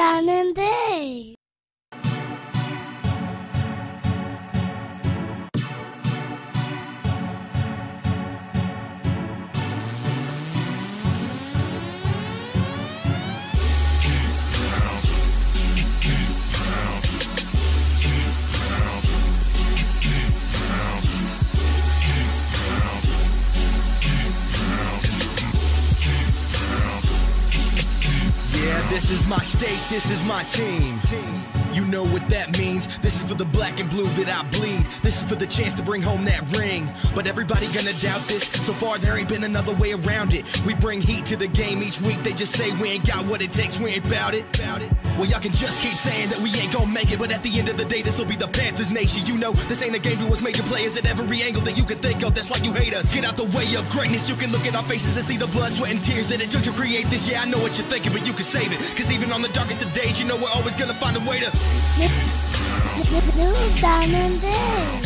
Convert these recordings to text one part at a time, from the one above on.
Rashad and David. This is my state, this is my team. You know what that means. This is for the black and blue that I bleed. This is for the chance to bring home that ring. But everybody gonna doubt this. So far there ain't been another way around it. We bring heat to the game each week. They just say we ain't got what it takes, we ain't bout it. Well, y'all can just keep saying that we ain't gonna make it, but at the end of the day, this will be the Panthers nation. You know, this ain't a game to us major players at every angle that you can think of. That's why you hate us. Get out the way of greatness. You can look at our faces and see the blood, sweat, and tears that it took to create this. Yeah, I know what you're thinking, but you can save it. Cause even on the darkest of days, you know we're always gonna find a way to Rashad and David.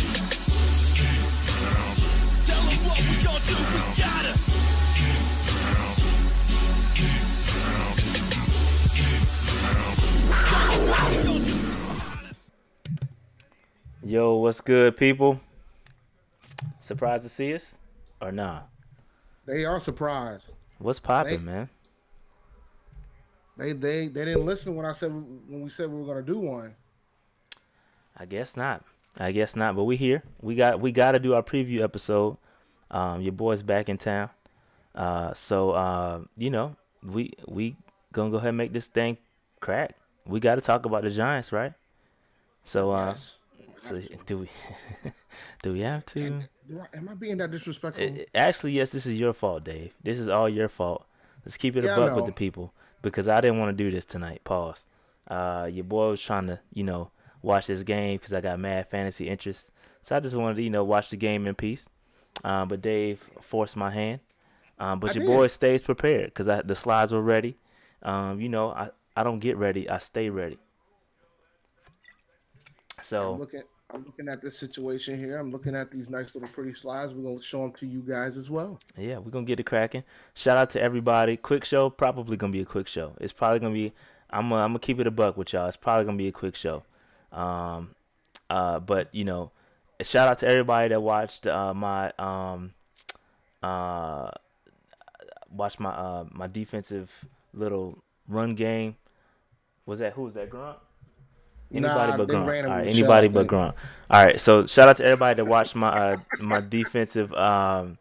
tell them what we gon' do, we gotta. Yo, what's good, people? Surprised to see us or nah? They are surprised. What's poppin', man? They didn't listen when we said we were gonna do one. I guess not. But we here. We got to do our preview episode. Your boy's back in town. So you know, we gonna go ahead and make this thing crack. We got to talk about the Giants, right? So Yes. so do we do we have to? Am I being that disrespectful? Actually, yes. This is your fault, Dave. This is all your fault. Let's keep it Yeah, a I buck with know. the people because I didn't want to do this tonight. Pause. Your boy was trying to, watch this game because I got mad fantasy interest. So I just wanted to, watch the game in peace. But Dave forced my hand. But I your did. boy stays prepared because the slides were ready. I don't get ready. I stay ready. So I'm looking at this situation here. I'm looking at these nice little pretty slides. We're gonna show them to you guys as well. yeah, we're gonna get it cracking. Shout out to everybody. Quick show, probably gonna be a quick show. It's probably gonna be. I'm gonna keep it a buck with y'all. It's probably gonna be a quick show. But shout out to everybody that watched my defensive little run game. Who was that, Grunt? Anybody but they Grunt. ran him All right, with Shell, anybody I but think. Grunt. All right, so shout out to everybody that watched my my defensive how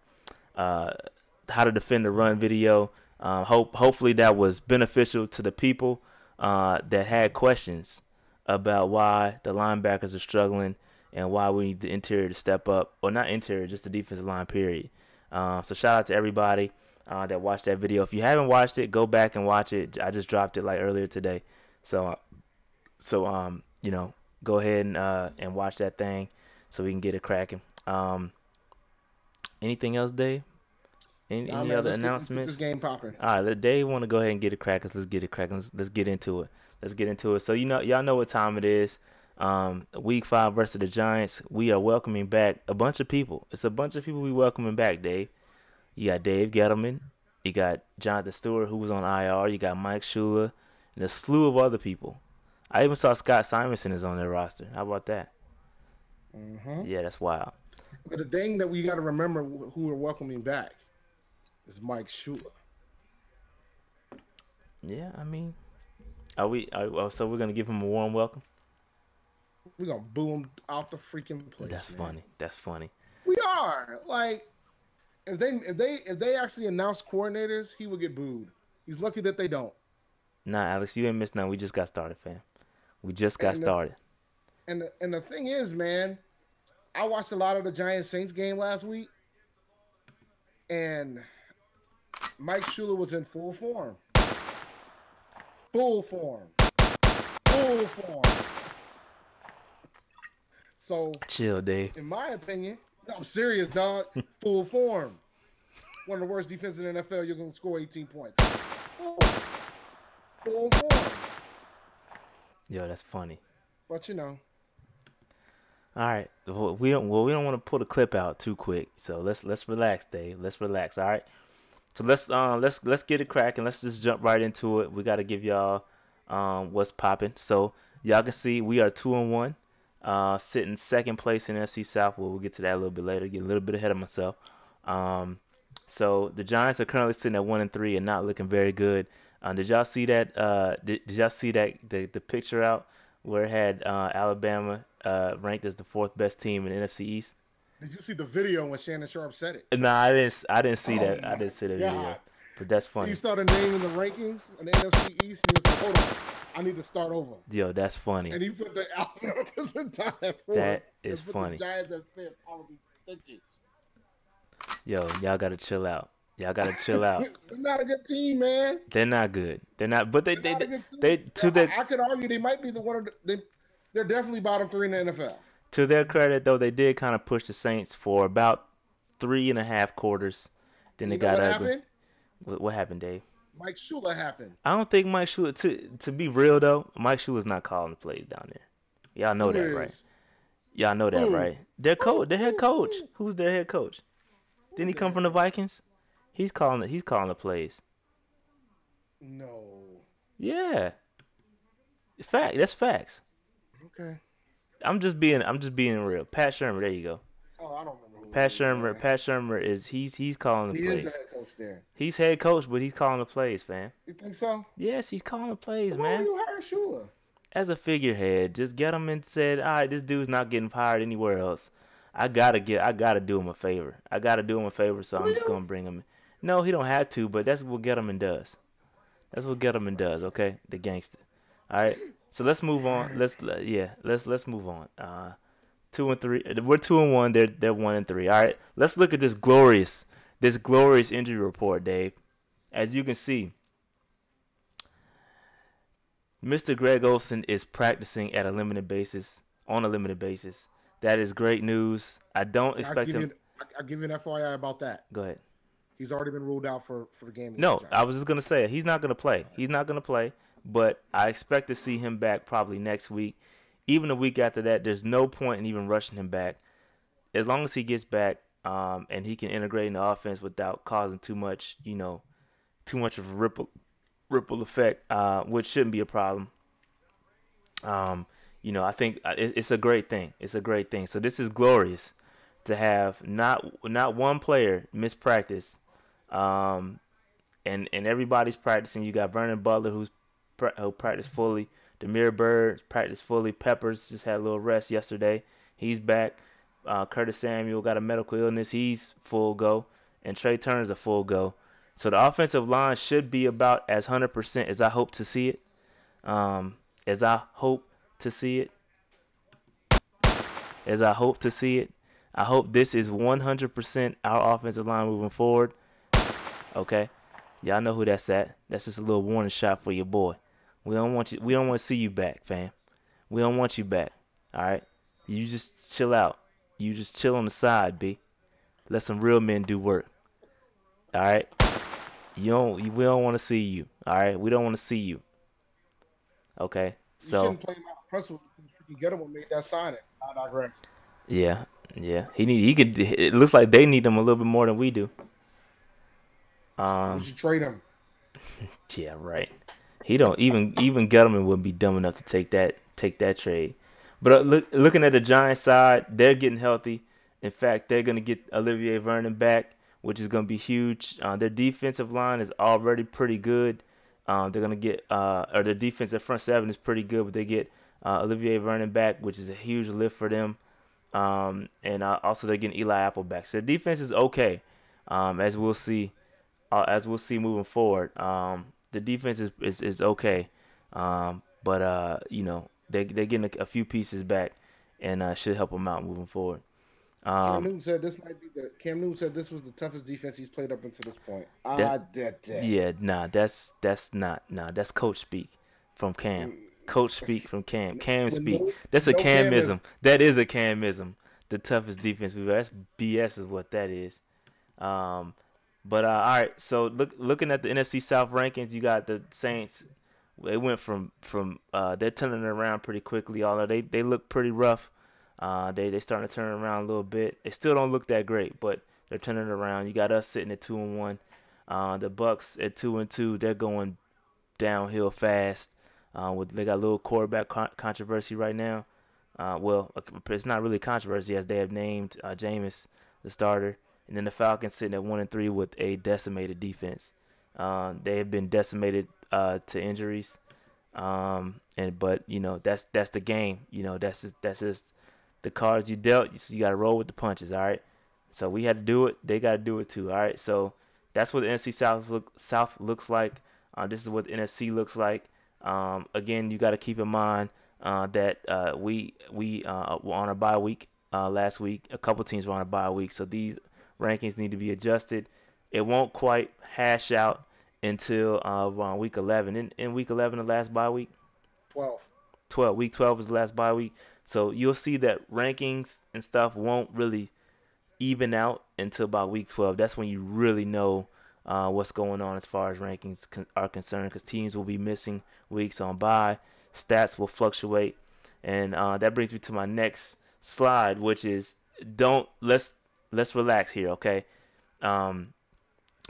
to defend the run video. Hopefully that was beneficial to the people that had questions about why the linebackers are struggling and why we need the interior to step up, or not interior, just the defensive line, period. So shout out to everybody that watched that video. If you haven't watched it, go back and watch it. I just dropped it like earlier today. So go ahead and watch that thing so we can get it cracking. Anything else, Dave? Any Nah, man, other let's get announcements? this game popping. All right, let Dave want to go ahead and get it cracking. Let's get it cracking. Let's get into it. So y'all know what time it is. Week 5 versus the Giants. We are welcoming back a bunch of people. It's a bunch of people we welcoming back, Dave. You got Dave Gettleman. You got Jonathan Stewart, who was on IR. You got Mike Shula, and a slew of other people. I even saw Scott Simonson is on their roster. How about that? Mm-hmm. Yeah, that's wild. But the thing that we got to remember who we're welcoming back is Mike Shula. Yeah, I mean, so we're gonna give him a warm welcome? We're gonna boo him out the freaking place. That's man. funny. That's funny. We are like, if they actually announce coordinators, he would get booed. He's lucky that they don't. Nah, Alex, you ain't missed nothing. We just got started, fam. We just got started. And the thing is, man, I watched a lot of the Giants Saints game last week, and Mike Shula was in full form. Full form. So, Chill, Dave. in my opinion, no, I'm serious, dog. Full form. One of the worst defenses in the NFL. You're gonna score 18 points. Full form. Yo, that's funny. But All right. Well, we don't want to pull the clip out too quick. So let's relax, Dave. Let's relax. All right. So let's get it cracking. Let's just jump right into it. We got to give y'all what's popping. So y'all can see we are 2-1, sitting second place in NFC South. We'll get to that a little bit later. Get a little bit ahead of myself. So the Giants are currently sitting at 1-3 and not looking very good. Did y'all see that? Did y'all see that the picture out where it had Alabama ranked as the fourth best team in the NFC East? Did you see the video when Shannon Sharp said it? No, I didn't. I didn't see Oh that. I my didn't see the God. video, but that's funny. He started naming the rankings in the NFC East. And he was like, "Hold on, I need to start over." Yo, that's funny. And he put the Alabama at fourth. That is and put funny. The Giants at fifth. All of these stitches. Yo, y'all gotta chill out. Y'all gotta chill out. They're not a good team, man. They're not good. They're not. But They're not a good team. I could argue they might be the one of the. They're definitely bottom three in the NFL. To their credit, though, they did kind of push the Saints for about 3.5 quarters. Then they got ugly. Happened? What happened, Dave? Mike Shula happened. I don't think Mike Shula. To be real though, Mike Shula's not calling the plays down there. Y'all know that, right? Y'all know that, right? Their head coach. Who's their head coach? Didn't he come from the Vikings? He's calling the plays. No. Yeah. That's facts. Okay. I'm just being real. Pat Shermer, there you go. Oh, I don't remember who Pat Shermer is he's calling the plays. He is the head coach there. He's head coach, but he's calling the plays, fam. You think so? Yes, he's calling the plays, Why man. would you hire Shula? As a figurehead, just get him and said, all right, this dude's not getting fired anywhere else. I gotta do him a favor. So I'm just gonna bring him in. No, he don't have to, but that's what Gettleman does. Okay, the gangster. All right, so let's move on. Let's move on. 2-3. We're 2-1. They're 1-3. All right, let's look at this glorious injury report, Dave. As you can see, Mr. Greg Olsen is practicing on a limited basis. That is great news. I don't expect him. I'll give you an FYI about that. Go ahead. He's already been ruled out for the game. No, I was just going to say he's not going to play. But I expect to see him back probably next week. Even a week after that, there's no point in even rushing him back. As long as he gets back and he can integrate in the offense without causing too much of a ripple effect, which shouldn't be a problem. I think it's a great thing. So this is glorious to have not one player miss practice, and everybody's practicing. You got Vernon Butler who practiced fully. Demir Bird practiced fully. Peppers just had a little rest yesterday. He's back. Curtis Samuel got a medical illness. He's full go, and Trey Turner's a full go. So the offensive line should be about as 100% as I hope to see it. I hope this is 100% our offensive line moving forward. Okay, y'all know who that's at. That's just a little warning shot for your boy. We don't want to see you back, fam. We don't want you back. All right, you just chill out. You just chill on the side, B. Let some real men do work. All right. We don't want to see you. All right, we don't want to see you. Okay, so you shouldn't play my press with Gettleman made that signing. I digress. Yeah. He could. It looks like they need him a little bit more than we do. We should trade him. Yeah, right. He don't even Gettleman wouldn't be dumb enough to take that trade. But looking at the Giants side, they're getting healthy. In fact, they're gonna get Olivier Vernon back, which is gonna be huge. Their defensive line is already pretty good. They're gonna get or their defensive front seven is pretty good, but they get Olivier Vernon back, which is a huge lift for them. And also they're getting Eli Apple back. So their defense is okay, as we'll see moving forward. The defense is okay, but they're getting a few pieces back, and should help them out moving forward. Cam Newton said this was the toughest defense he's played up until this point. Yeah, that's coach speak from Cam. Coach speak from Cam. Cam speak. That's a Camism. That is a Camism. The toughest defense we've had. That's BS is what that is. But all right. So looking at the NFC South rankings, you got the Saints. They went from they're turning it around pretty quickly. Although they look pretty rough. They starting to turn it around a little bit. They still don't look that great, but they're turning it around. You got us sitting at 2-1. The Bucks at 2-2. They're going downhill fast. They got a little quarterback controversy right now. Well, it's not really controversy as they have named Jameis the starter, and then the Falcons sitting at 1-3 with a decimated defense. They have been decimated to injuries, but that's the game. That's just the cards you dealt. You got to roll with the punches. All right. So we had to do it. They got to do it too. All right. So that's what the NFC South looks like. This is what the NFC looks like. Again, you got to keep in mind that we were on a bye week last week. A couple teams were on a bye week, so these rankings need to be adjusted. It won't quite hash out until around week 11. In week 11, the last bye week. 12. Week 12 is the last bye week. So you'll see that rankings and stuff won't really even out until about week 12. That's when you really know what's going on as far as rankings are concerned, because teams will be missing weeks on bye. Stats will fluctuate. And that brings me to my next slide, which is let's relax here, okay?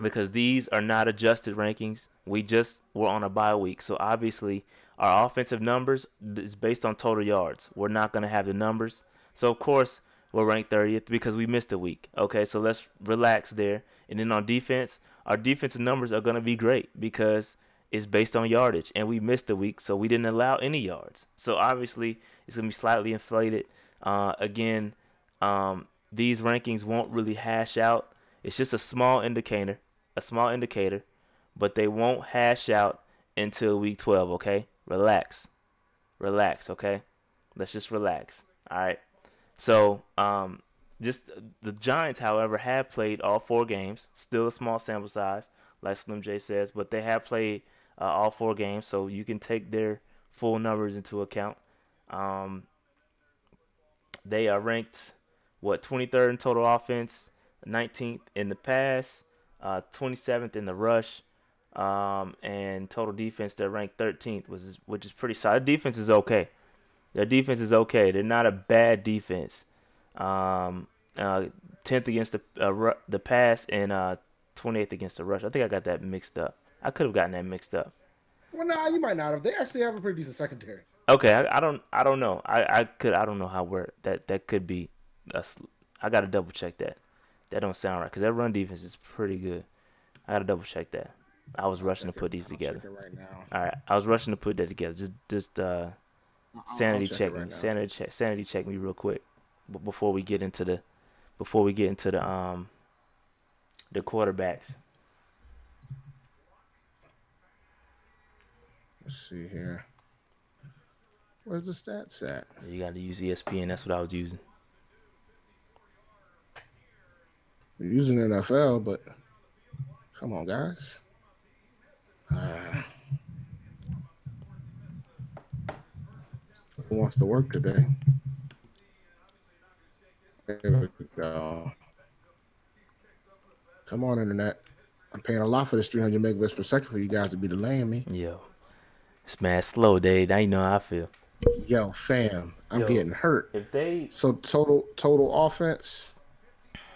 Because these are not adjusted rankings. We just were on a bye week. So obviously our offensive numbers is based on total yards. We're not going to have the numbers. So of course we're ranked 30th because we missed a week. Okay, so let's relax there. And then on defense, our defensive numbers are going to be great because it's based on yardage. And we missed a week, so we didn't allow any yards. So obviously it's going to be slightly inflated. Again, these rankings won't really hash out. It's just a small indicator, but they won't hash out until week 12, okay? Relax, okay? Let's just relax, all right? So, just the Giants, however, have played all 4 games. Still a small sample size, like Slim J says, but they have played all 4 games, so you can take their full numbers into account. They are ranked, 23rd in total offense, 19th in the pass, 27th in the rush, and total defense, they're ranked 13th, which is pretty solid. Defense is okay. Their defense is okay. They're not a bad defense. 10th against the pass and 28th against the rush. I think I got that mixed up. I could have gotten that mixed up. Well, no, you might not have. They actually have a pretty decent secondary. Okay, I don't know. I don't know how that could be. I got to double check that. That don't sound right because that run defense is pretty good. I got to double check that. I was rushing to put these together. Right now. All right, I was rushing to put that together. Just sanity check me. Sanity check me real quick before we get into the quarterbacks. Let's see here. Where's the stats at? You got to use ESPN. That's what I was using. We're using NFL, but come on, guys. Who wants to work today? There we go. Come on, internet. I'm paying a lot for this 300 megabits per second for you guys to be delaying me. Yo, it's mad slow, Dave. Now you know how I feel. Yo, fam, I'm getting hurt. If they So total offense.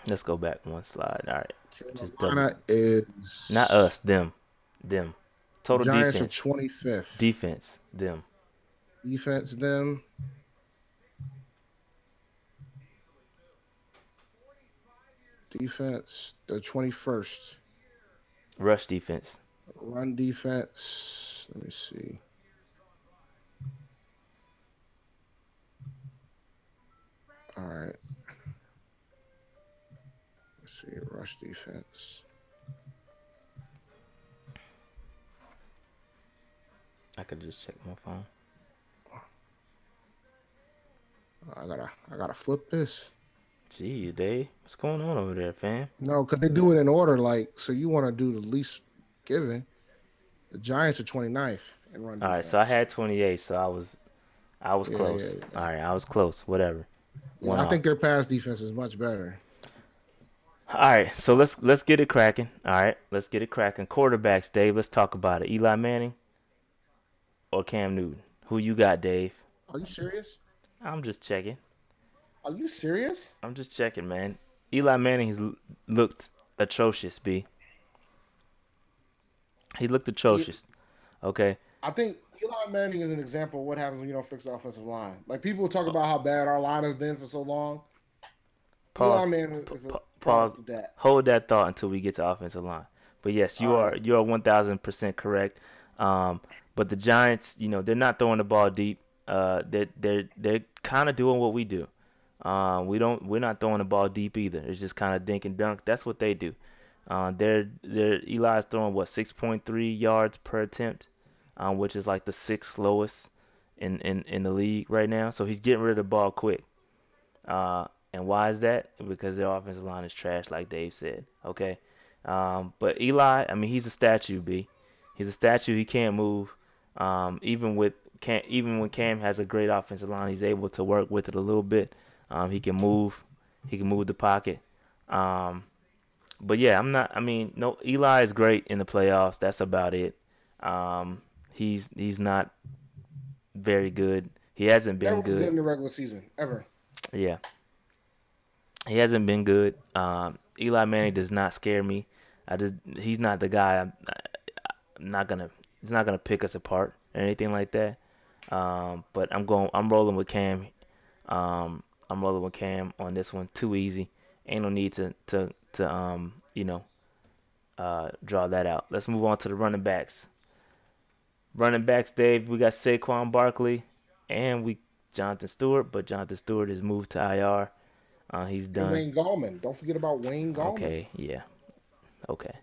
Let's go back one slide. All right. Just Carolina is not us, them. Total Giants defense. are 25th. Defense, them. Defense, them. Defense, they're 21st. Rush defense. Run defense. Let me see. All right. Let's see. Rush defense. I could just check my phone. I gotta flip this. Gee, Dave, what's going on over there, fam? No, because they do it in order. Like, so you want to do the least given. The Giants are 29th in run defense. All right, so I had 28, so I was close. Yeah. All right, I was close. Whatever. Yeah, I think their pass defense is much better. All right, so let's get it cracking. All right, let's get it cracking. Quarterbacks, Dave. Let's talk about it. Eli Manning or Cam Newton? Who you got, Dave? Are you serious? I'm just checking. Are you serious? I'm just checking, man. Eli Manning has looked atrocious, B. He looked atrocious. Okay. I think Eli Manning is an example of what happens when you don't fix the offensive line. Like people talk about how bad our line has been for so long. Eli Pause. Manning is a Pause. product of that. Hold that thought until we get to offensive line. But yes, All right. you are 1,000% correct. But the Giants, they're not throwing the ball deep. They're kind of doing what we do. We're not throwing the ball deep either. It's just kind of dink and dunk. That's what they do. Eli's throwing 6.3 yards per attempt, which is like the sixth slowest in the league right now. So he's getting rid of the ball quick. And why is that? Because their offensive line is trash, like Dave said. Okay. But Eli, I mean, he's a statue, B. He's a statue. He can't move. Even when Cam has a great offensive line, he's able to work with it a little bit. He can move. He can move the pocket. But yeah, no, Eli is great in the playoffs. That's about it. He's not very good. He hasn't been Never was good in good. the regular season ever. Yeah. He hasn't been good. Eli Manning does not scare me. He's not the guy. He's not gonna pick us apart or anything like that. But I'm rolling with Cam. I'm rolling with Cam on this one. Too easy. Ain't no need to draw that out. Let's move on to the running backs. Running backs, Dave. We got Saquon Barkley and Jonathan Stewart, but Jonathan Stewart is moved to IR. He's And done. Wayne Gallman. Don't forget about Wayne Gallman. Okay, yeah. Okay.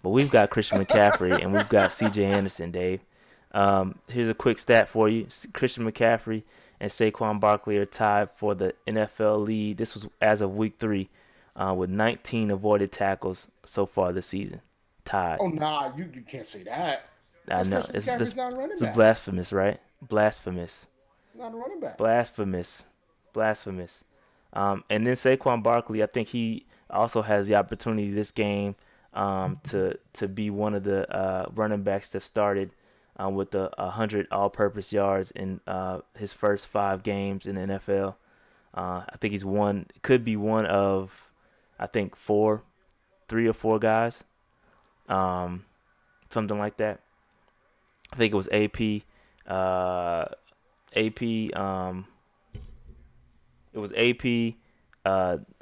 But we've got Christian McCaffrey and we've got C.J. Anderson, Dave. Here's a quick stat for you. Christian McCaffrey and Saquon Barkley are tied for the NFL lead. This was as of week 3 with 19 avoided tackles so far this season. Tied. Oh, nah, you can't say that. I know. Christian McCaffrey's not a running It's back. blasphemous, right? Blasphemous. Not a running back. Blasphemous. And then Saquon Barkley, I think he also has the opportunity this game to be one of the running backs that started with 100 all-purpose yards in his first 5 games in the NFL. I think could be one of, I think 3 or 4 guys, something like that. I think it was AP. It was AP,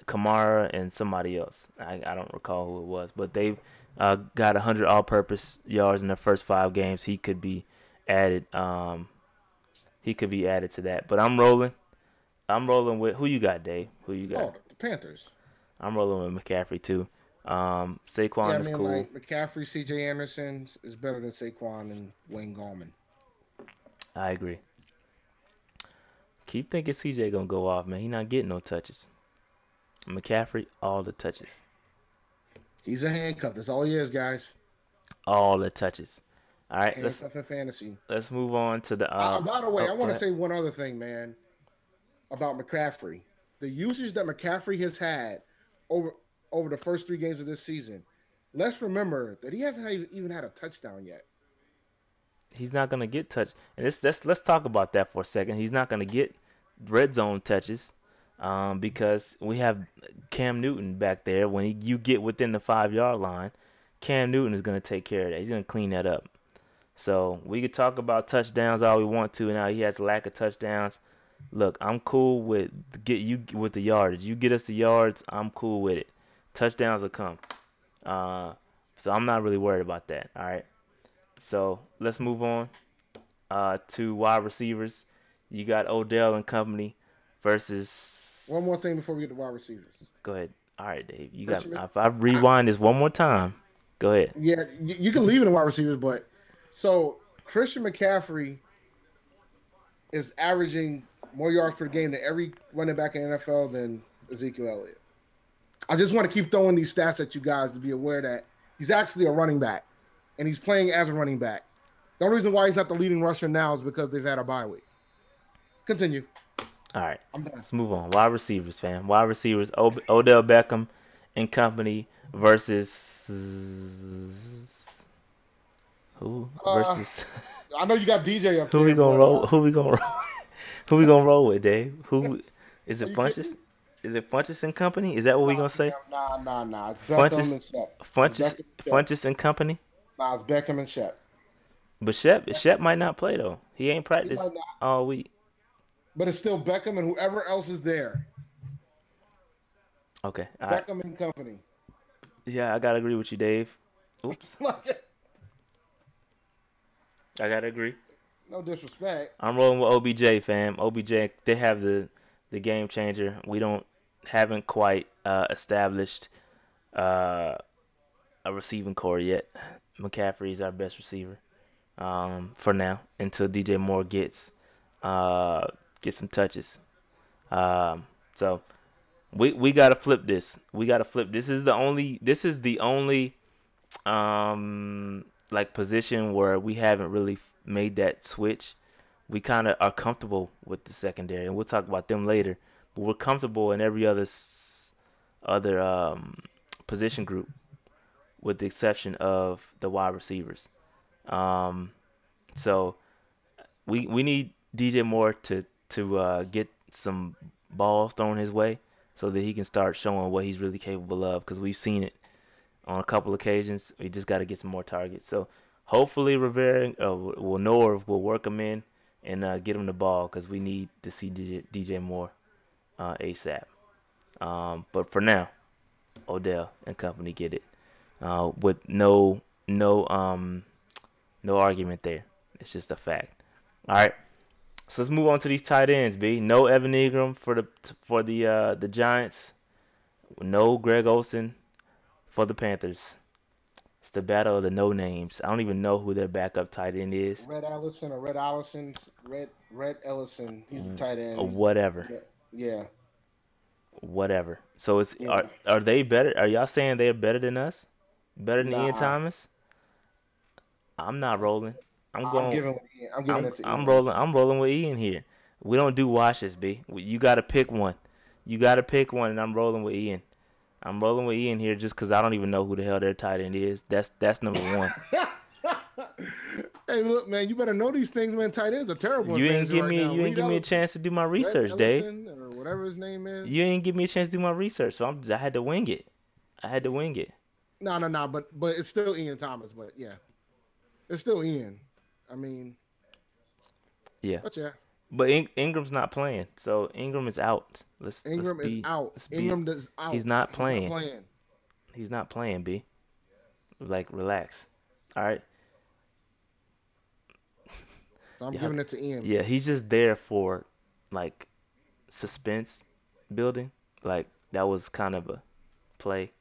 Kamara, and somebody else. I don't recall who it was, but they've got 100 all-purpose yards in their first 5 games. He could be added. He could be added to that. But I'm rolling with who you got, Dave? Who you got? Oh, the Panthers. I'm rolling with McCaffrey too. Saquon is cool. Like McCaffrey, C.J. Anderson is better than Saquon and Wayne Gallman. I agree. Keep thinking CJ gonna go off, man. He not getting no touches. McCaffrey, all the touches. He's a handcuff. That's all he is, guys. All the touches. All right, Handcuff in fantasy. let's move on to the. By the way, I want to go say one other thing, man, about McCaffrey. The usage that McCaffrey has had over the first 3 games of this season. Let's remember that he hasn't even had a touchdown yet. He's not gonna get touched, and let's talk about that for a second. He's not gonna get red zone touches, because we have Cam Newton back there. When you get within the 5-yard line, Cam Newton is gonna take care of that. He's gonna clean that up. So we could talk about touchdowns all we want to. Now he has a lack of touchdowns. Look, I'm cool with with the yardage. You get us the yards, I'm cool with it. Touchdowns will come. So I'm not really worried about that. All right. So let's move on to wide receivers. You got Odell and company versus. One more thing before we get to wide receivers. Go ahead. All right, Dave. You got. If I rewind this one more time, go ahead. Yeah, you can leave it in wide receivers, but so Christian McCaffrey is averaging more yards per game than every running back in the NFL than Ezekiel Elliott. I just want to keep throwing these stats at you guys to be aware that he's actually a running back, and he's playing as a running back. The only reason why he's not the leading rusher now is because they've had a bye week. Continue. All right, let's move on. Wide receivers, fam. Wide receivers, Odell Beckham and company versus who? Versus I know you got DJ up there. who we gonna roll? Who we gonna roll? Who we gonna roll with, Dave? Who is it? Funches? Is it Funches and company? Is that what we gonna say? Nah. It's Beckham and Shep. Funches and company. Nah, it's Beckham and Shep. But Shep might not play though. He ain't He might practiced not, all week. but it's still Beckham and whoever else is there. Okay. All right. Beckham and company. Yeah, I gotta agree with you, Dave. Oops. Like, I gotta agree. no disrespect. I'm rolling with OBJ, fam. OBJ, they have the game changer. We haven't quite established a receiving core yet. McCaffrey is our best receiver for now until DJ Moore gets some touches. So we gotta flip this. We gotta flip. This is the only like position where we haven't really made that switch. We kind of are comfortable with the secondary, and we'll talk about them later. But we're comfortable in every other position group, with the exception of the wide receivers. So we need DJ Moore to get some balls thrown his way so that he can start showing what he's really capable of. Because we've seen it on a couple occasions. We just got to get some more targets. So hopefully Rivera will work him in and get him the ball, because we need to see DJ Moore ASAP. But for now, Odell and company get it with no argument there. It's just a fact. All right. So let's move on to these tight ends, B. No Evan Ingram for the Giants. No Greg Olsen for the Panthers. It's the battle of the no names. I don't even know who their backup tight end is. Red Ellison. He's the tight end. Whatever. Yeah. Whatever. So Yeah. Are they better? Are y'all saying they're better than us? Better than Ian Nah. Thomas? I'm not rolling. I'm giving it to Ian. I'm rolling with Ian here. We don't do washes, B. You got to pick one. And I'm rolling with Ian. I'm rolling with Ian here just because I don't even know who the hell their tight end is. That's number one. Hey, look, man, you better know these things, man. Tight ends are terrible. You didn't give me a chance to do my research, Dave. Or whatever his name is. You didn't give me a chance to do my research, so I had to wing it. No, but it's still Ian Thomas. But yeah, it's still Ian. I mean, yeah. But yeah. But Ingram's not playing, so Ingram is out. Ingram is out. Ingram is out. He's not playing. He's not playing, B. Like, relax. All right. So I'm giving it to Ian. Yeah, he's just there for, like, suspense building. Like, that was kind of a play.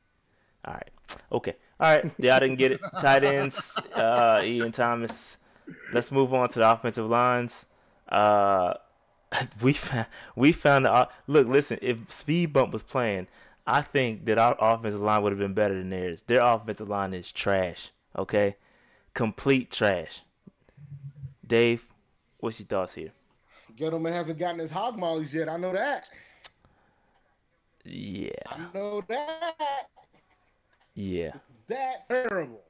All right. Okay. All right. Yeah, I didn't get it. Tight ends, Ian Thomas. Let's move on to the offensive lines. We found the look. Listen, if Speed Bump was playing, I think that our offensive line would have been better than theirs. Their offensive line is trash. Okay, complete trash. Dave, what's your thoughts here? Gettleman hasn't gotten his hog mollies yet. I know that. Yeah. I know that. Yeah. That terrible.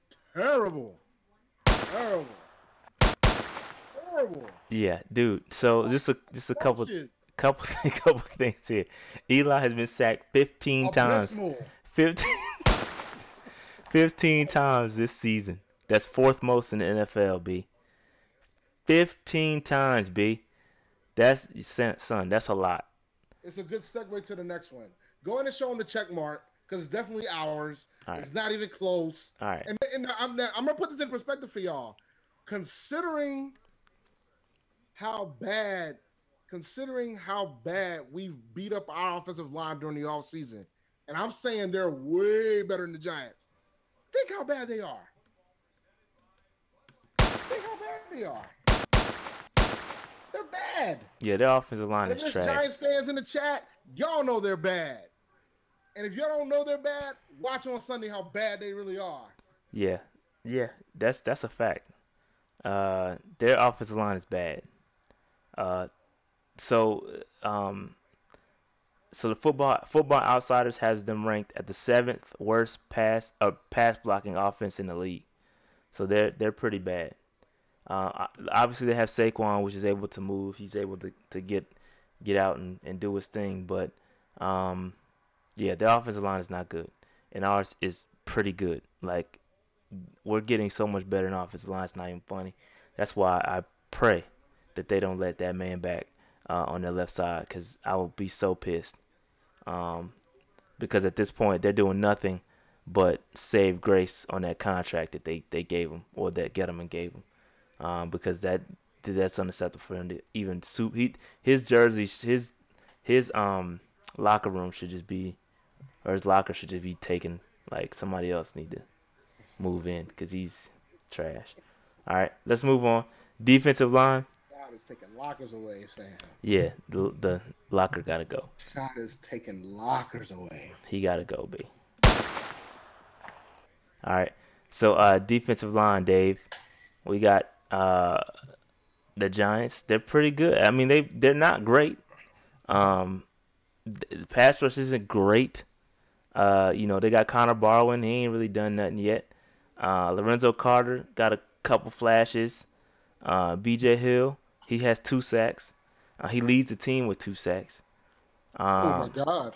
Yeah, dude. So just a couple things here. Eli has been sacked 15 times. 15 times this season. That's fourth most in the NFL, B. 15 times, B. That's that's a lot. It's a good segue to the next one. Go ahead and show him the check mark, because it's definitely ours. Right. It's not even close. All right. And I'm gonna put this in perspective for y'all. Considering how bad we've beat up our offensive line during the offseason, and I'm saying they're way better than the Giants. Think how bad they are. They're bad. Yeah, their offensive line And is if trash. there's Giants fans in the chat, y'all know they're bad. And if y'all don't know they're bad, watch on Sunday how bad they really are. Yeah, that's a fact. Their offensive line is bad. So the Football Outsiders has them ranked at the 7th worst pass blocking offense in the league. So they're pretty bad. Obviously they have Saquon, which is able to move. He's able to get out and do his thing. But yeah, their offensive line is not good, and ours is pretty good. Like, we're getting so much better in offensive line. It's not even funny. That's why I pray that they don't let that man back on their left side, because I will be so pissed. Um, because at this point they're doing nothing but save grace on that contract that they gave him, or that Gettleman gave him. Because that's unacceptable for him to even suit. His jersey, his locker room should just be, or his locker should just be taken. Like, somebody else need to move in, because he's trash. All right, let's move on. Defensive line. God is taking lockers away, Sam. Yeah, the locker gotta go. God is taking lockers away. He gotta go, B. All right, so defensive line, Dave. We got the Giants. They're pretty good. I mean, they're not great. The pass rush isn't great. They got Connor Barwin. He ain't really done nothing yet. Lorenzo Carter got a couple flashes. B.J. Hill, he has 2 sacks. He leads the team with 2 sacks. Oh my God.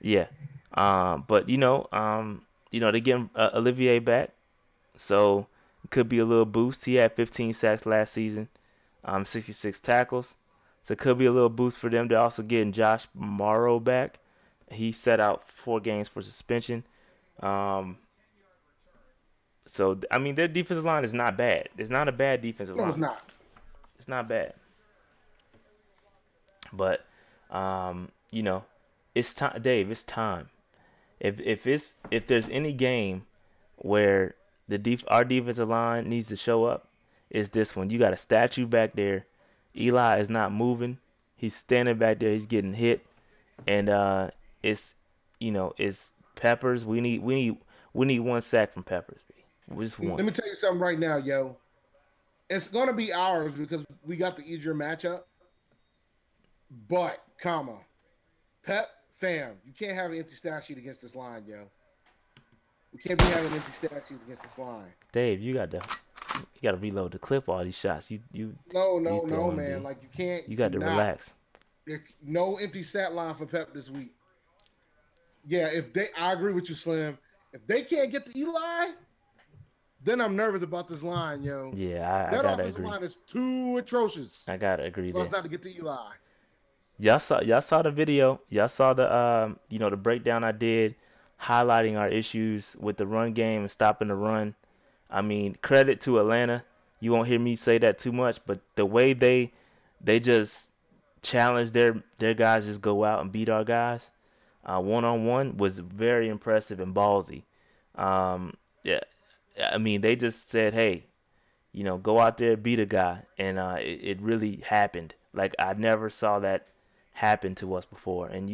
Yeah. But they're getting Olivier back, so it could be a little boost. He had 15 sacks last season, 66 tackles. So it could be a little boost for them. They're also getting Josh Morrow back. He set out 4 games for suspension. So, I mean, their defensive line is not bad. It's not a bad defensive line. No, it's not. It's not bad. But, it's time, Dave. It's time. If there's any game where our defensive line needs to show up, it's this one. You got a statue back there. Eli is not moving. He's standing back there. He's getting hit, and it's Peppers. We need 1 sack from Peppers. Just one. Let me tell you something right now, yo. It's gonna be ours because we got the easier matchup. But, Pep, fam, you can't have an empty stat sheet against this line, yo. We can't be having empty stat sheets against this line. Dave, you got to reload the clip. All these shots, No, man. Like, you can't. You got to relax. No empty stat line for Pep this week. Yeah, I agree with you, Slim. If they can't get to Eli, then I'm nervous about this line, yo. Yeah, I that gotta offensive agree. line is too atrocious. I gotta agree there. Not to get to Eli. Y'all saw the video. Y'all saw the the breakdown I did, highlighting our issues with the run game and stopping the run. I mean, credit to Atlanta. You won't hear me say that too much, but the way they just challenge their guys, just go out and beat our guys, 1-on-1 was very impressive and ballsy. Yeah, I mean, they just said, hey, go out there, beat a guy, and it really happened. Like, I never saw that happen to us before, and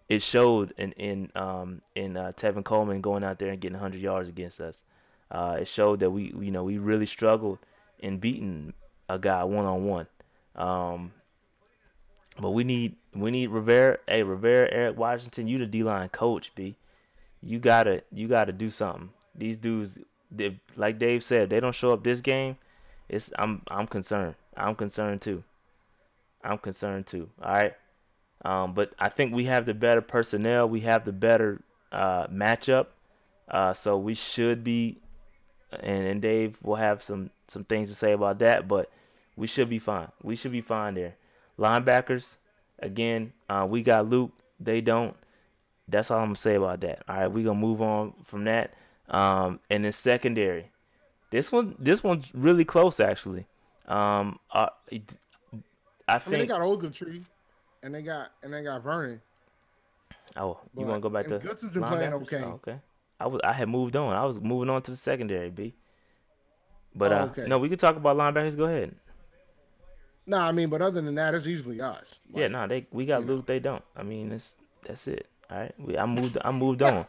it showed in Tevin Coleman going out there and getting 100 yards against us. It showed that we really struggled in beating a guy 1-on-1. But we need Rivera. Hey, Rivera, Eric Washington, you the D-line coach, B. You gotta do something. These dudes, like Dave said, they don't show up this game. I'm concerned. I'm concerned too. All right. But I think we have the better personnel. We have the better matchup. So we should be, and Dave will have some things to say about that. But we should be fine. We should be fine there. Linebackers, again, we got Luke. They don't. That's all I'm gonna say about that. All right, we're gonna move on from that. And then secondary, this one's really close actually. I think they got Ogletree, and they got Vernon. Oh, you want to go back to Goods has been playing okay. Oh, okay. I had moved on. I was moving on to the secondary, B. But no, we could talk about linebackers. Go ahead. No, I mean, but other than that, it's usually us. Like, yeah, we got Luke. They don't. I mean, that's it. All right, I moved on.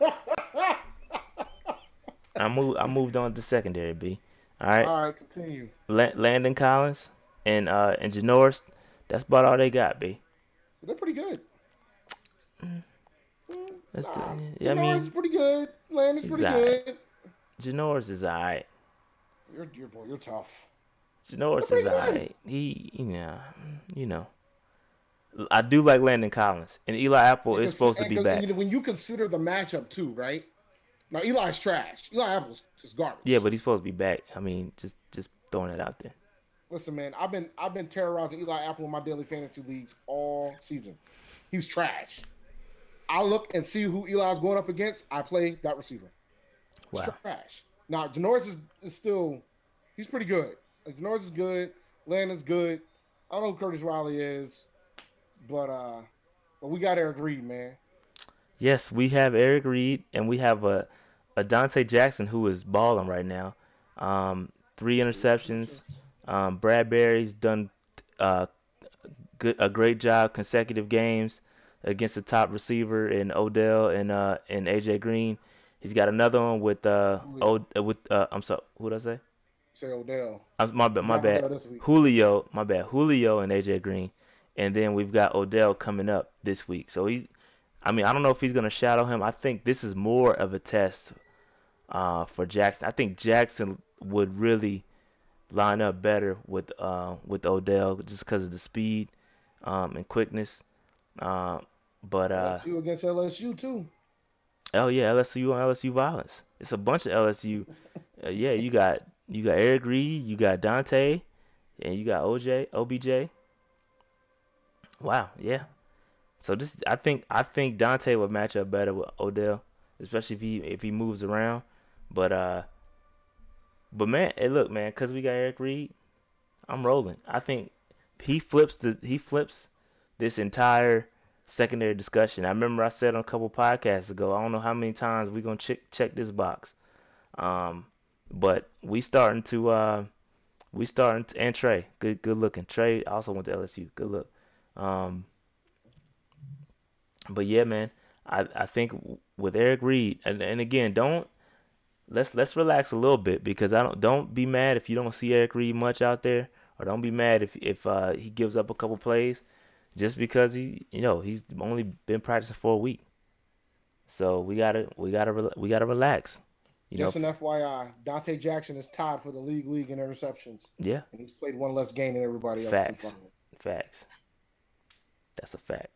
I moved on to secondary, B. All right. All right, continue. Landon Collins and Janoris, that's about all they got, B. They're pretty good. Janoris is pretty good. Landon's pretty good. Janoris is all right. You're tough. Janoris is all right. He, I do like Landon Collins, and Eli Apple is supposed to be back. When you consider the matchup too, right? Now Eli's trash. Eli Apple's just garbage. Yeah, but he's supposed to be back. I mean, just Throwing it out there. Listen, man, I've been terrorizing Eli Apple in my daily fantasy leagues all season. He's trash. I look and see who Eli's going up against. I play that receiver. He's Wow. trash. Now, Janoris is still, he's pretty good. Like, Janoris is good. Landon's good. I don't know who Curtis Riley is, but we got Eric Reed, man. Yes, we have Eric Reed, and we have a Dante Jackson who is balling right now. 3 interceptions. Bradbury's done uh, a great job consecutive games against the top receiver in Odell and AJ Green. He's got another one with I'm sorry, who did I say? Say Odell. My bad. Julio and AJ Green, and then we've got Odell coming up this week. So I don't know if he's gonna shadow him. I think this is more of a test for Jackson. I think Jackson would really line up better with Odell just because of the speed and quickness. But LSU against LSU too. Oh yeah, LSU on LSU violence. It's a bunch of LSU. Yeah, you got Eric Reed, you got Dante, and you got OBJ. Wow, yeah. So I think Dante would match up better with Odell, especially if he moves around. But man, hey look, man, cause we got Eric Reed, I'm rolling. I think he flips this entire secondary discussion. I remember I said on a couple podcasts ago, I don't know how many times we're gonna check this box. But we starting to and Trey, good looking. Trey also went to LSU. Good look. But yeah, man, I think with Eric Reed and again, let's relax a little bit because don't be mad if you don't see Eric Reed much out there, or don't be mad if he gives up a couple plays. Just because he's only been practicing for a week, so we gotta relax. Just an FYI, Dante Jackson is tied for the league in interceptions. Yeah, and he's played one less game than everybody else. Facts. That's a fact.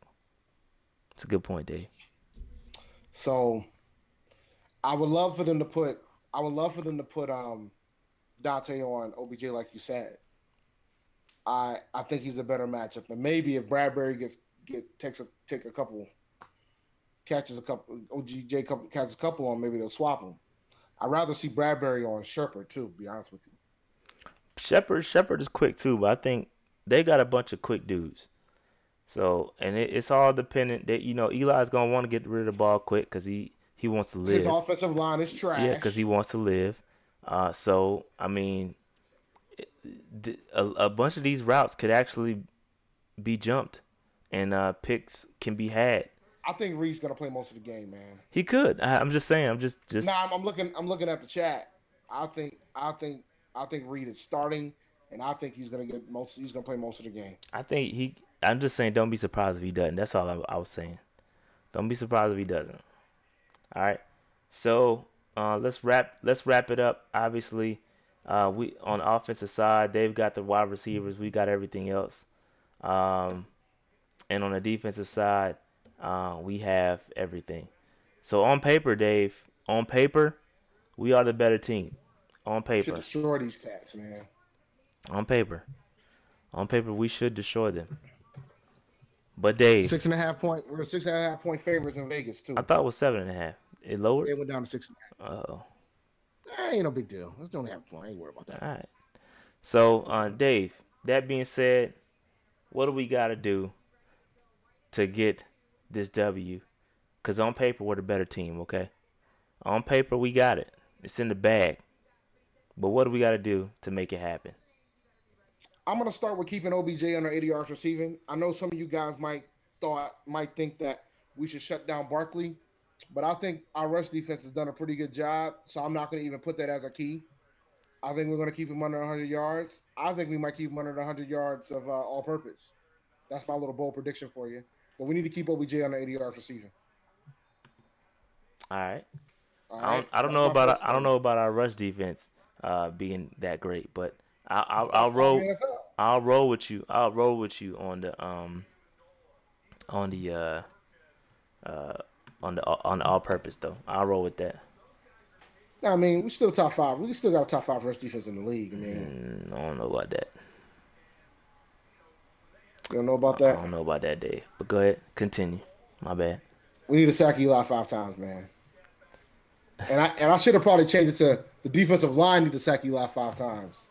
It's a good point, Dave. So, I would love for them to put Dante on OBJ like you said. I think he's a better matchup, and maybe if Bradbury catches a couple on, maybe they'll swap him. I'd rather see Bradbury on Shepard too. To be honest with you, Shepard is quick too, but I think they got a bunch of quick dudes. So and it's all dependent that Eli's gonna want to get rid of the ball quick because he wants to live. His offensive line is trash. Yeah, because he wants to live. So I mean. A bunch of these routes could actually be jumped, and picks can be had. I think Reed's gonna play most of the game, man. He could. I'm just saying. I'm just. Nah, I'm looking at the chat. I think Reed is starting, and I think he's gonna play most of the game. I'm just saying. Don't be surprised if he doesn't. That's all I was saying. Don't be surprised if he doesn't. All right. So let's wrap it up. Obviously. We on the offensive side, they've got the wide receivers. We got everything else. And on the defensive side, we have everything. So on paper, Dave, we are the better team. On paper. Should destroy these cats, man. On paper, we should destroy them. But Dave, 6.5 point. We're 6.5 point favorites in Vegas too. I thought it was 7.5. It lowered. It went down to 6.5. Oh. Ain't no big deal. Let's don't have a point. I ain't worried about that. All right. So, Dave, that being said, what do we got to do to get this W? Because on paper, we're the better team, okay? On paper, we got it. It's in the bag. But what do we got to do to make it happen? I'm going to start with keeping OBJ under 80 yards receiving. I know some of you guys might think that we should shut down Barkley. But I think our rush defense has done a pretty good job, so I'm not going to even put that as a key. I think we're going to keep him under 100 yards. I think we might keep him under 100 yards of all-purpose. That's my little bold prediction for you. But we need to keep OBJ under 80 yards receiving. All right. I don't know about our rush defense being that great, but I'll roll with you. I'll roll with you on the all-purpose though. I'll roll with that. I mean, we still top five. We still got a top five rush defense in the league. I mean, I don't know about that. you don't know about I that? don't know about that, Dave. But go ahead, continue. My bad. We need to sack Eli 5 times, man. And I should have probably changed it to the defensive line need to sack Eli 5 times.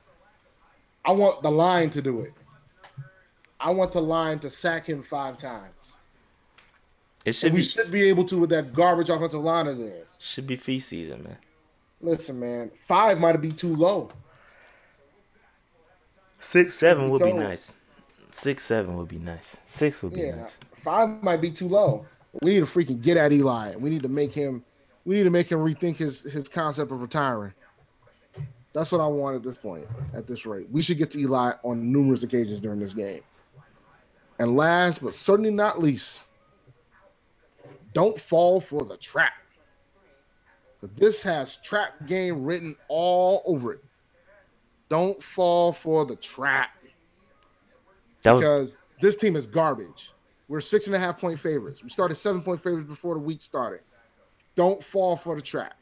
I want the line to do it. I want the line to sack him 5 times. It should And be we should be able to with that garbage offensive line of theirs. should be feast season, man. Listen, man, 5 might be too low. 6, 7 be would be told. nice. 6, 7 would be nice. 6 would be Yeah, nice. 5 might be too low. We need to freaking get at Eli. We need to make him rethink his concept of retiring. That's what I want at this point, at this rate. We should get to Eli on numerous occasions during this game. And last but certainly not least, don't fall for the trap. But this has trap game written all over it. Don't fall for the trap. Because this team is garbage. We're 6.5-point favorites. We started 7-point favorites before the week started. Don't fall for the trap.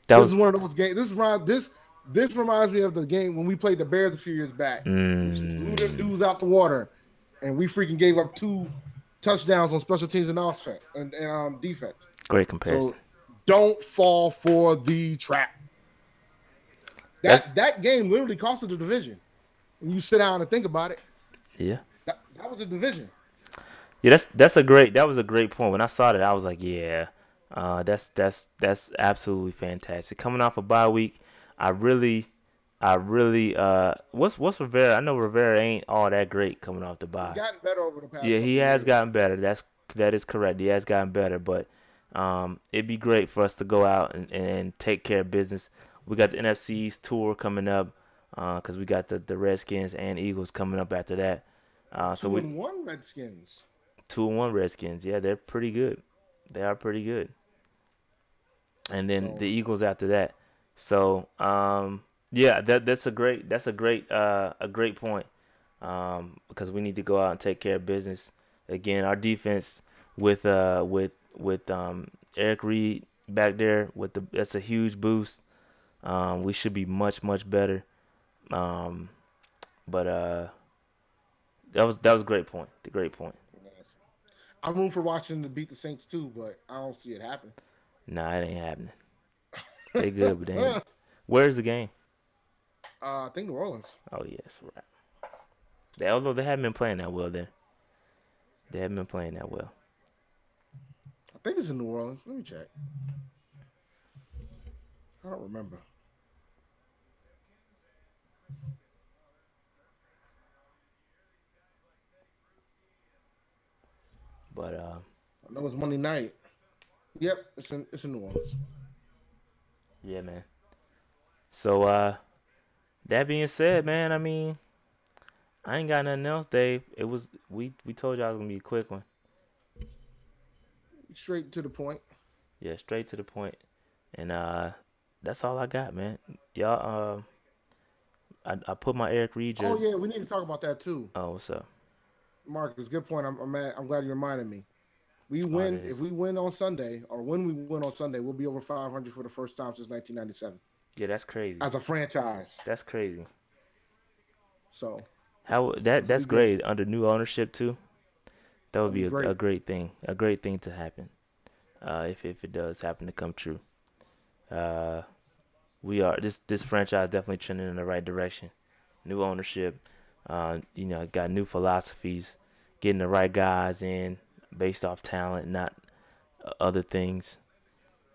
This is one of those games. This reminds me of the game when we played the Bears a few years back. We blew them dudes out the water, and we freaking gave up 2 touchdowns on special teams and offense and defense. Great comparison. So don't fall for the trap. That game literally cost us the division. When you sit down and think about it. Yeah. That was a division. Yeah, that was a great point. When I saw that, I was like, yeah, that's absolutely fantastic. Coming off a bye week, I really what's Rivera? I know Rivera ain't all that great coming off the bye. He's gotten better over the past. Yeah, he has gotten better. That is correct. He has gotten better, but it'd be great for us to go out and take care of business. We got the NFC East tour coming up because we got the Redskins and Eagles coming up after that. 2-1 Redskins. 2-1 Redskins. Yeah, they're pretty good. They are pretty good. And then the Eagles after that. So yeah, that's a great point because we need to go out and take care of business. Again, our defense with Eric Reed back there that's a huge boost. We should be much better. But that was a great point. The great point. I'm rooting for Washington to beat the Saints too, but I don't see it happen. Nah, it ain't happening. They good, but they ain't. Where's the game? I think New Orleans. Oh yes, right. Although they haven't been playing that well there. They haven't been playing that well. I think it's in New Orleans. Let me check. I don't remember. But I know it's Monday night. Yep, it's in New Orleans. Yeah, man. So that being said, man, I mean, I ain't got nothing else, Dave. It was we told y'all it was gonna be a quick one. Straight to the point. Yeah, straight to the point. And that's all I got, man. Y'all I put my Eric Reed jersey. Oh yeah, we need to talk about that too. Oh, what's up? Marcus, good point. I'm glad you reminded me. We win if we win on Sunday, or when we win on Sunday, we'll be over 500 for the first time since 1997. Yeah, that's crazy. As a franchise. That's crazy. So that's great under new ownership too. That would be a great thing. A great thing to happen. If it does happen to come true. We are this franchise definitely trending in the right direction. New ownership, got new philosophies, getting the right guys in based off talent, not other things.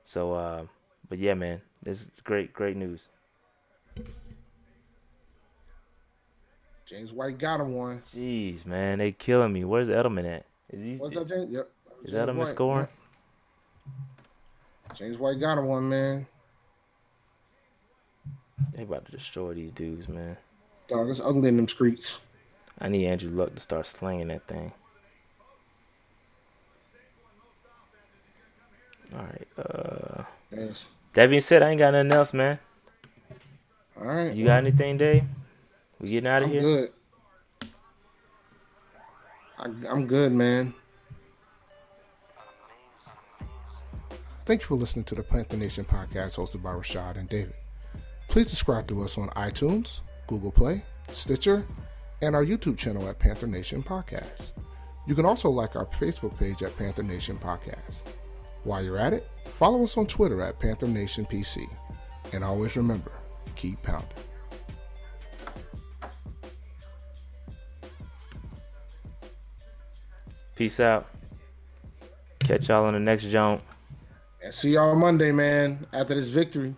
So, but yeah, man, this is great news. James White got him one. Jeez, man, they killing me. Where's Edelman at? What's that, James? Yep. Is Edelman scoring? Yep. James White got him one, man. They about to destroy these dudes, man. Dog, it's ugly in them streets. I need Andrew Luck to start slinging that thing. All right. Yes. That being said, I ain't got nothing else, man. All right. You got anything, Dave? We getting out of here? Good. I'm good, man. Thank you for listening to the Panther Nation podcast hosted by Rashad and David. Please subscribe to us on iTunes, Google Play, Stitcher, and our YouTube channel at Panther Nation Podcast. You can also like our Facebook page at Panther Nation Podcast. While you're at it, follow us on Twitter at Panther Nation PC. And always remember, keep pounding. Peace out. Catch y'all on the next jump. And see y'all Monday, man, after this victory.